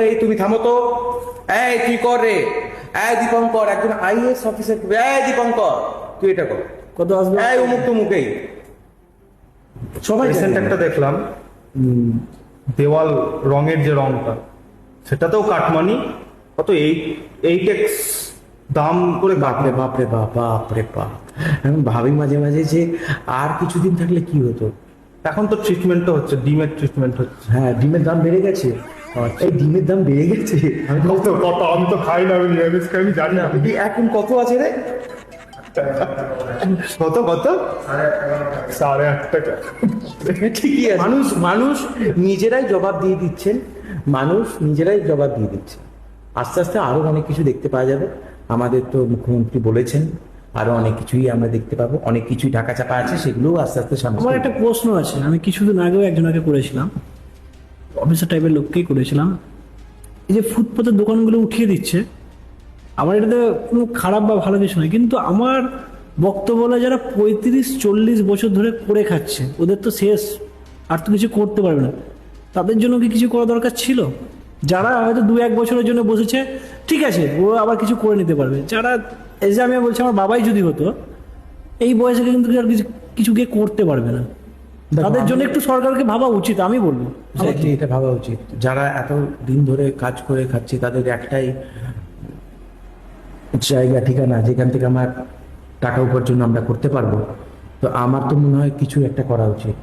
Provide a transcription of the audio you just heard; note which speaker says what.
Speaker 1: এই তুমি থামো তো। এই তুই কর রে। এই দীপঙ্কর, একজন আইএস অফিসার। এই দীপঙ্কর, তুই এটা কর।
Speaker 2: কত আসবে?
Speaker 1: এই উমুক তুমুকেই সবাই
Speaker 3: রিসেন্ট
Speaker 1: জানে।
Speaker 3: একটা দেখলাম, দেওয়াল রঙের যে রংটা, সেটাতেও কাটমানি কত 8x দাম করে
Speaker 1: বাপরে বাপরে বাপ, বাপরে বাপ। আমি ভাবি মাঝে মাঝে যে আর কিছুদিন থাকলে কি হতো।
Speaker 3: এখন তো ট্রিটমেন্টও হচ্ছে, ডিমের ট্রিটমেন্ট হচ্ছে।
Speaker 1: হ্যাঁ, ডিমের দাম বেড়ে গেছে। এই ডিমের দাম বেড়ে গেছে।
Speaker 3: আমি তো খাই না, আমি নিরামিষ খাই, আমি জানি না।
Speaker 1: এখন কত আছে রে?
Speaker 3: কত কত 8.5 টাকা।
Speaker 1: ঠিকই আছে। মানুষ মানুষ নিজেরাই জবাব দিয়ে দিচ্ছেন। মানুষ নিজেরাই জবাব দিয়ে দিচ্ছে। আস্তে আস্তে আরো অনেক কিছু দেখতে পাওয়া যাবে। আমাদের তো মুখ্যমন্ত্রী বলেছেন আরো অনেক কিছুই আমরা দেখতে পাবো, অনেক কিছুই ঢাকা চাপা আছে, সেগুলোও আস্তে আস্তে সামনে
Speaker 2: আমার একটা প্রশ্ন আছে, আমি কিছুদিন আগেও একজনকে করেছিলাম, অফিসার টাইপের লোককেই করেছিলাম। এই যে ফুটপাতের দোকানগুলো উঠিয়ে দিচ্ছে, আমার এটাতে কোনো খারাপ বা ভালো কিছু নয়, কিন্তু আমার বক্তব্য হলো যারা 35-40 বছর ধরে করে খাচ্ছে, ওদের তো শেষ, আর তো কিছু করতে পারবে না। তাদের জন্য কি কিছু করা দরকার ছিল? যারা হয়তো 2-1 বছরের জন্য বসেছে, ঠিক আছে, ও আবার কিছু করে নিতে পারবে। যারা, এই যে আমি বলছি, আমার বাবাই যদি হতো, এই বয়সে কিন্তু আর কিছু গিয়ে করতে পারবে না। তাদের জন্য একটু সরকারকে ভাবা উচিত, আমি বলবো।
Speaker 1: এটা ভাবা উচিত। যারা এত দিন ধরে কাজ করে খাচ্ছে, তাদের একটাই জায়গা, ঠিকানা, যেখান থেকে আমার টাকা উপার্জন আমরা করতে পারবো। তো আমার তো মনে হয় কিছু একটা করা উচিত।